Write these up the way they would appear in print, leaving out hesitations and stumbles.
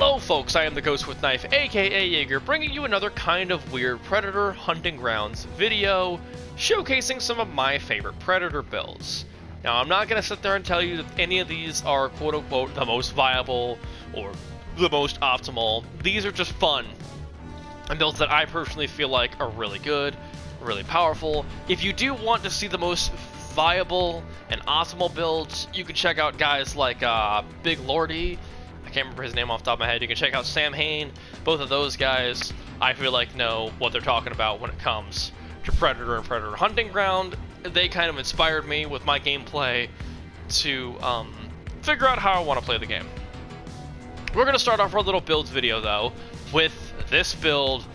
Hello folks, I am the Ghost with Knife, aka Jaeger, bringing you another kind of weird Predator Hunting Grounds video, showcasing some of my favorite Predator builds. Now I'm not going to sit there and tell you that any of these are quote-unquote the most viable or the most optimal. These are just fun, and builds that I personally feel like are really good, really powerful. If you do want to see the most viable and optimal builds, you can check out guys like Big Lordy. I can't remember his name off the top of my head. You can check out Sam Hain. Both of those guys, I feel like, know what they're talking about when it comes to Predator and Predator Hunting Ground. They kind of inspired me with my gameplay to figure out how I want to play the game. We're going to start off our little builds video, though, with this build,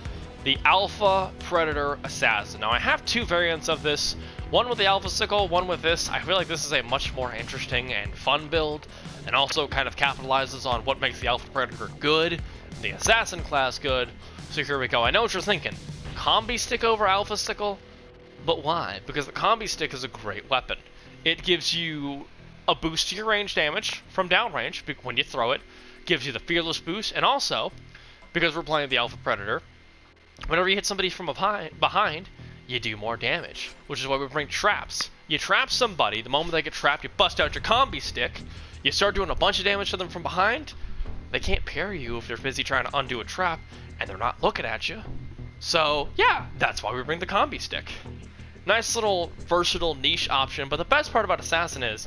the Alpha Predator Assassin. Now, I have two variants of this. One with the Alpha Sickle, one with this. I feel like this is a much more interesting and fun build, and also kind of capitalizes on what makes the Alpha Predator good, the Assassin class good. So here we go. I know what you're thinking. Combi stick over Alpha Sickle? But why? Because the combi stick is a great weapon. It gives you a boost to your range damage from downrange when you throw it, gives you the fearless boost, and also, because we're playing the Alpha Predator, whenever you hit somebody from behind, you do more damage, which is why we bring traps. You trap somebody, the moment they get trapped, you bust out your combi stick, you start doing a bunch of damage to them from behind. They can't parry you if they're busy trying to undo a trap, and they're not looking at you. So, yeah, that's why we bring the combi stick. Nice little versatile niche option, but the best part about Assassin is,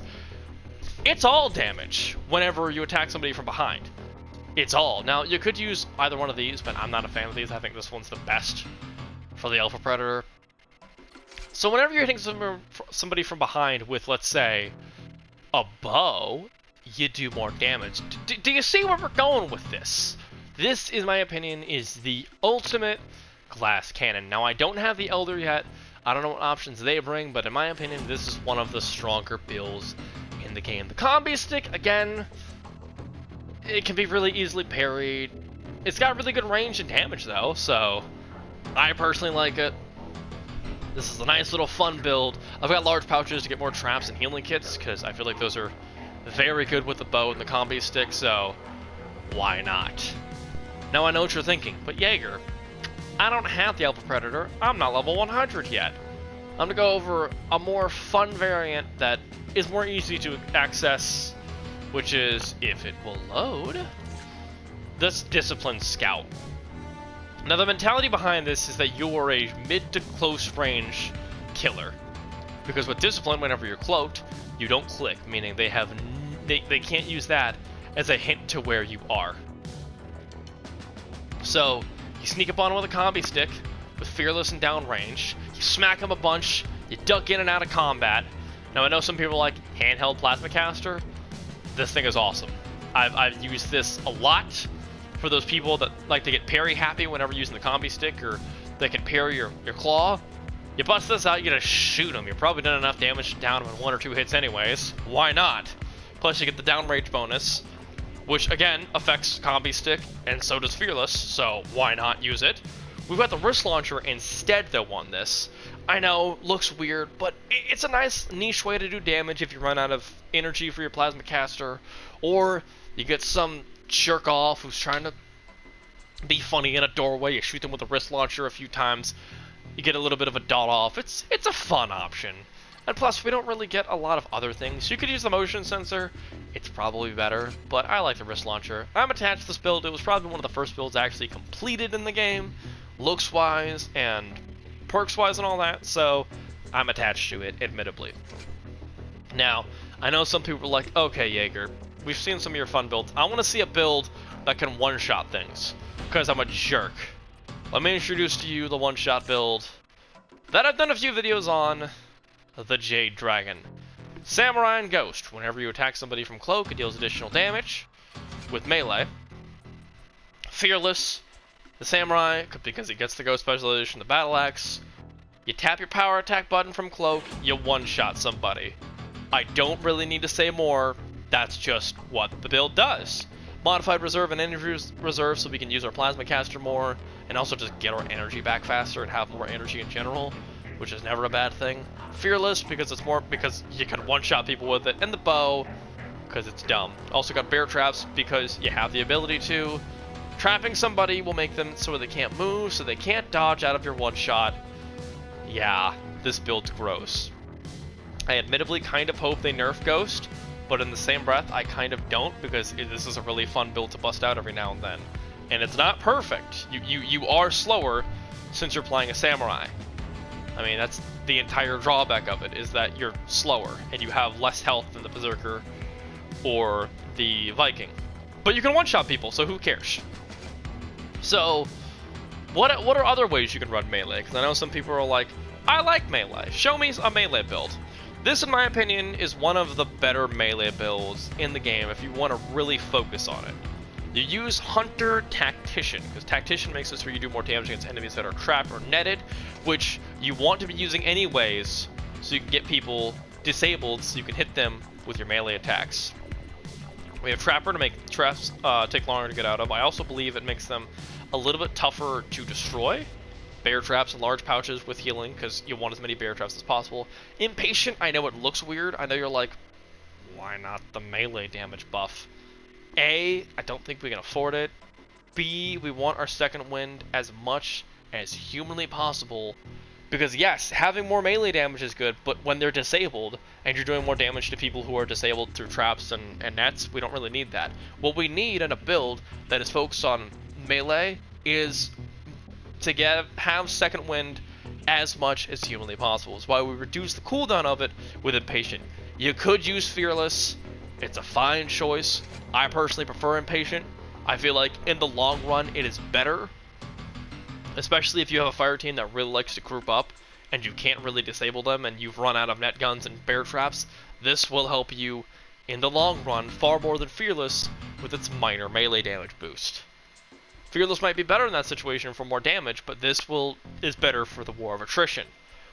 it's all damage whenever you attack somebody from behind. It's all. Now, you could use either one of these, but I'm not a fan of these. I think this one's the best for the Alpha Predator. So whenever you're hitting somebody from behind with, let's say, a bow, you do more damage. Do you see where we're going with this? This, in my opinion, is the ultimate glass cannon. Now, I don't have the Elder yet. I don't know what options they bring, but in my opinion, this is one of the stronger builds in the game. The combi stick, again, it can be really easily parried. It's got really good range and damage, though, so I personally like it. This is a nice little fun build. I've got large pouches to get more traps and healing kits, because I feel like those are very good with the bow and the combi stick, so why not? Now I know what you're thinking, but Jaeger, I don't have the Alpha Predator. I'm not level 100 yet. I'm going to go over a more fun variant that is more easy to access, which is, if it will load, this Disciplined Scout. Now, the mentality behind this is that you're a mid to close range killer. Because with Discipline, whenever you're cloaked, you don't click, meaning they can't use that as a hint to where you are. So, you sneak up on them with a combi stick, with fearless and downrange, you smack them a bunch, you duck in and out of combat. Now, I know some people like handheld plasma caster. This thing is awesome. I've used this a lot for those people that like to get parry happy whenever using the combi stick, or they can parry your claw. You bust this out, you just shoot them. You're probably done enough damage to down them in 1 or 2 hits anyways. Why not? Plus you get the downrange bonus, which again affects combi stick, and so does fearless, so why not use it? We've got the wrist launcher instead though on this. I know, looks weird, but it's a nice niche way to do damage if you run out of energy for your plasma caster, or you get some jerk off who's trying to be funny in a doorway, you shoot them with a wrist launcher a few times, you get a little bit of a dot off. It's a fun option. And plus, we don't really get a lot of other things. You could use the motion sensor, it's probably better, but I like the wrist launcher. I'm attached to this build. It was probably one of the first builds I actually completed in the game, looks-wise and perks-wise and all that, so I'm attached to it, admittedly. Now, I know some people are like, okay, Jaeger, we've seen some of your fun builds. I want to see a build that can one-shot things, because I'm a jerk. Let me introduce to you the one-shot build that I've done a few videos on, the Jade Dragon. Samurai and Ghost. Whenever you attack somebody from cloak, it deals additional damage with melee. Fearless. The Samurai, because he gets the Ghost specialization, the Battle Axe. You tap your power attack button from cloak, you one-shot somebody. I don't really need to say more. That's just what the build does. Modified reserve and energy reserve, so we can use our plasma caster more, and also just get our energy back faster and have more energy in general, which is never a bad thing. Fearless, because you can one-shot people with it, and the bow, because it's dumb. Also got bear traps because you have the ability to. Trapping somebody will make them so they can't move, so they can't dodge out of your one shot. Yeah, this build's gross. I admittedly kind of hope they nerf Ghost, but in the same breath, I kind of don't, because this is a really fun build to bust out every now and then. And it's not perfect. You are slower since you're playing a samurai. I mean, that's the entire drawback of it, is that you're slower, and you have less health than the Berserker or the Viking. But you can one-shot people, so who cares? So, what are other ways you can run melee? Because I know some people are like, I like melee. Show me a melee build. This, in my opinion, is one of the better melee builds in the game if you want to really focus on it. You use Hunter Tactician, because Tactician makes it so you do more damage against enemies that are trapped or netted, which you want to be using anyways, so you can get people disabled so you can hit them with your melee attacks. We have Trapper to make traps take longer to get out of. I also believe it makes them a little bit tougher to destroy. Bear traps and large pouches with healing, because you want as many bear traps as possible. Impatient, I know it looks weird. I know you're like, why not the melee damage buff? A, I don't think we can afford it. B, we want our second wind as much as humanly possible. Because yes, having more melee damage is good, but when they're disabled, and you're doing more damage to people who are disabled through traps and nets, we don't really need that. What we need in a build that is focused on melee is to have second wind as much as humanly possible. It's why we reduce the cooldown of it with Impatient. You could use Fearless. It's a fine choice. I personally prefer Impatient. I feel like in the long run it is better, especially if you have a fire team that really likes to group up and you can't really disable them and you've run out of net guns and bear traps. This will help you in the long run far more than Fearless with its minor melee damage boost. Fearless might be better in that situation for more damage, but this is better for the War of Attrition.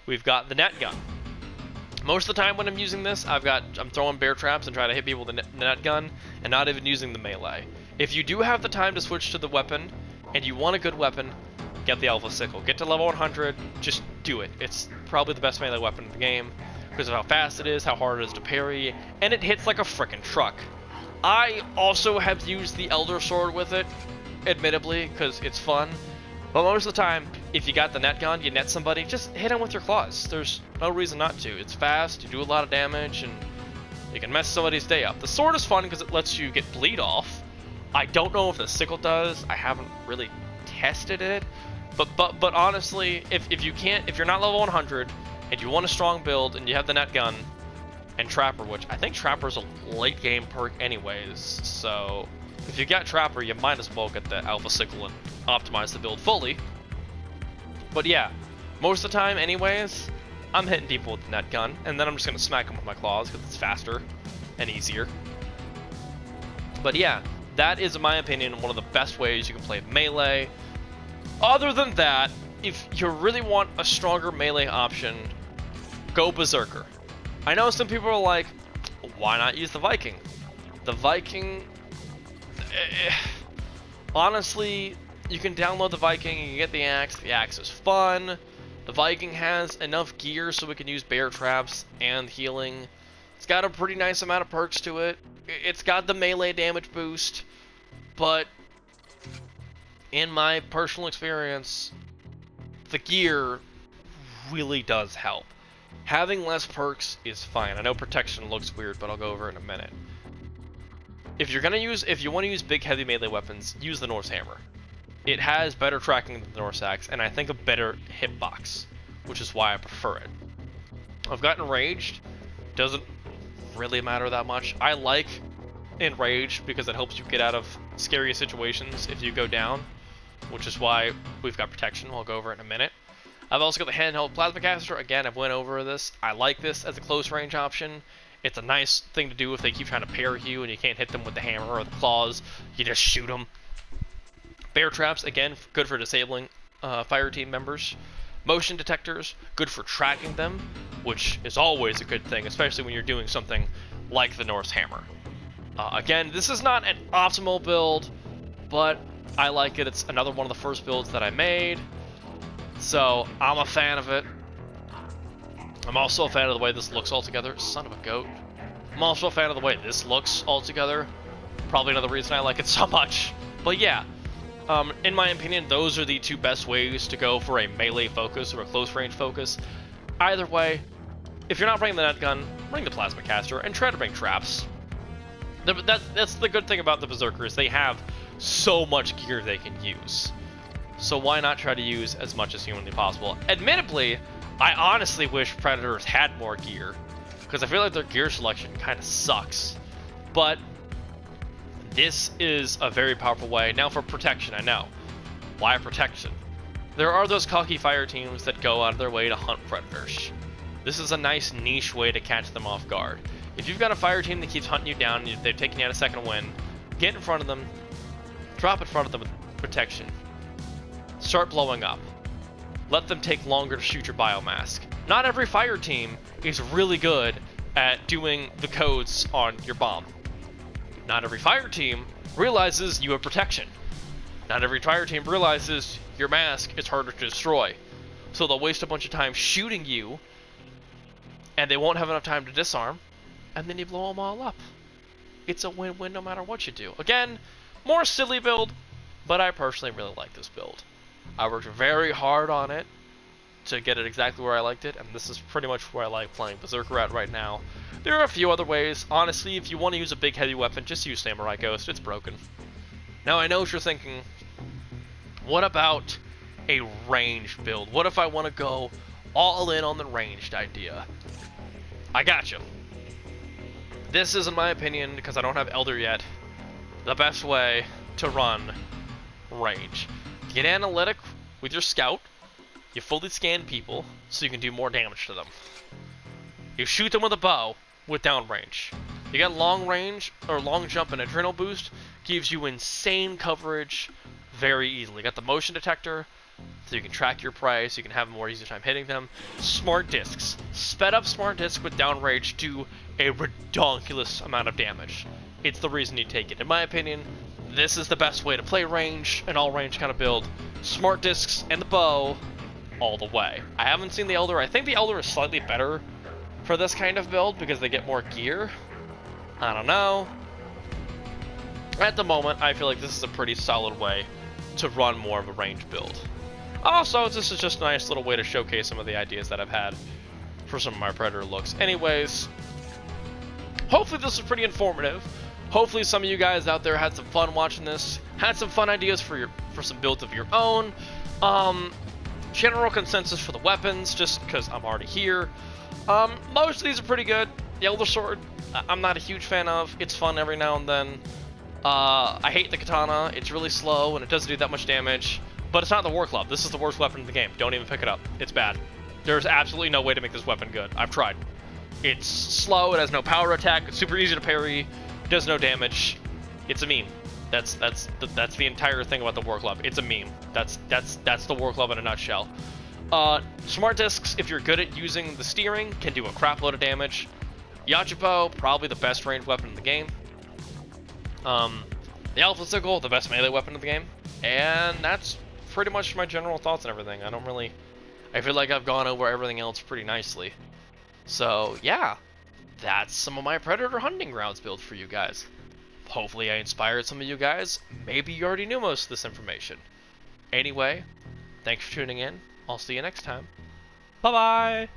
We've got the net gun. Most of the time when I'm using this, I'm throwing bear traps and trying to hit people with the net gun and not even using the melee. If you do have the time to switch to the weapon and you want a good weapon, get the Alpha Sickle. Get to level 100, just do it. It's probably the best melee weapon in the game because of how fast it is, how hard it is to parry, and it hits like a frickin' truck. I also have used the Elder Sword with it, admittedly, because it's fun. But most of the time, if you got the net gun, you net somebody, just hit them with your claws. There's no reason not to. It's fast, you do a lot of damage, and you can mess somebody's day up. The sword is fun because it lets you get bleed off. I don't know if the sickle does. I haven't really tested it. But honestly, if you're not level 100 and you want a strong build and you have the net gun and Trapper, which I think Trapper's a late game perk anyways, so if you got Trapper, you might as well get the Alpha Sickle and optimize the build fully. But yeah, most of the time anyways, I'm hitting people with the net gun, and then I'm just going to smack them with my claws because it's faster and easier. But yeah, that is, in my opinion, one of the best ways you can play melee. Other than that, if you really want a stronger melee option, go Berserker. I know some people are like, why not use the Viking? The Viking... honestly, you can download the Viking, you can get the axe is fun. The Viking has enough gear so we can use bear traps and healing. It's got a pretty nice amount of perks to it. It's got the melee damage boost, but in my personal experience, the gear really does help. Having less perks is fine. I know protection looks weird, but I'll go over it in a minute. If you want to use big heavy melee weapons, use the Norse Hammer. It has better tracking than the Norse Axe, and I think a better hitbox, which is why I prefer it. I've got Enraged. Doesn't really matter that much. I like Enraged because it helps you get out of scary situations if you go down, which is why we've got protection. I'll go over it in a minute. I've also got the handheld plasma caster. Again, I've went over this. I like this as a close range option. It's a nice thing to do if they keep trying to parry you and you can't hit them with the hammer or the claws. You just shoot them. Bear traps, again, good for disabling fire team members. Motion detectors, good for tracking them, which is always a good thing, especially when you're doing something like the Norse Hammer. Again, this is not an optimal build, but I like it. It's another one of the first builds that I made, so I'm a fan of it. I'm also a fan of the way this looks altogether. Son of a goat. I'm also a fan of the way this looks altogether. Probably another reason I like it so much. But yeah, in my opinion, those are the two best ways to go for a melee focus or a close range focus. Either way, if you're not bringing the net gun, bring the plasma caster and try to bring traps. That's the good thing about the Berserkers. They have so much gear they can use. So why not try to use as much as humanly possible? Admittedly, I honestly wish Predators had more gear, because I feel like their gear selection kind of sucks. But this is a very powerful way. Now for protection, I know. Why protection? There are those cocky fire teams that go out of their way to hunt Predators. This is a nice niche way to catch them off guard. If you've got a fire team that keeps hunting you down and they're taking you out a second win, get in front of them, drop in front of them with protection. Start blowing up. Let them take longer to shoot your biomask. Not every fire team is really good at doing the codes on your bomb. Not every fire team realizes you have protection. Not every fire team realizes your mask is harder to destroy. So they'll waste a bunch of time shooting you, and they won't have enough time to disarm, and then you blow them all up. It's a win-win no matter what you do. Again, more silly build, but I personally really like this build. I worked very hard on it to get it exactly where I liked it, and this is pretty much where I like playing Berserker at right now. There are a few other ways. Honestly, if you want to use a big heavy weapon, just use Samurai Ghost. It's broken. Now, I know what you're thinking. What about a ranged build? What if I want to go all in on the ranged idea? I got you. This is, in my opinion, because I don't have Elder yet, the best way to run range. Get analytic with your scout. You fully scan people so you can do more damage to them. You shoot them with a bow with downrange. You got long range or long jump and adrenal boost, gives you insane coverage very easily. You got the motion detector, so you can track your prey, so you can have a more easy time hitting them. Smart discs. Sped up smart disc with downrange do a redonkulous amount of damage. It's the reason you take it. In my opinion, this is the best way to play range, an all-range kind of build. Smart discs and the bow all the way. I haven't seen the Elder. I think the Elder is slightly better for this kind of build because they get more gear. I don't know. At the moment, I feel like this is a pretty solid way to run more of a range build. Also, this is just a nice little way to showcase some of the ideas that I've had for some of my Predator looks. Anyways, hopefully this was pretty informative. Hopefully some of you guys out there had some fun watching this, had some fun ideas for some builds of your own. General consensus for the weapons, just because I'm already here. Most of these are pretty good. The Elder Sword, I'm not a huge fan of. It's fun every now and then. I hate the Katana. It's really slow and it doesn't do that much damage. But it's not the War Club. This is the worst weapon in the game. Don't even pick it up. It's bad. There's absolutely no way to make this weapon good. I've tried. It's slow. It has no power attack. It's super easy to parry. It does no damage. It's a meme. That's the entire thing about the War Club. It's a meme. That's the War Club in a nutshell. Smart discs, if you're good at using the steering, can do a crap load of damage. Yachipo, probably the best ranged weapon in the game. The Alpha Sickle, the best melee weapon in the game. And that's pretty much my general thoughts on everything. I feel like I've gone over everything else pretty nicely. So, yeah. That's some of my Predator hunting grounds build for you guys. Hopefully I inspired some of you guys. Maybe you already knew most of this information. Anyway, thanks for tuning in. I'll see you next time. Bye-bye!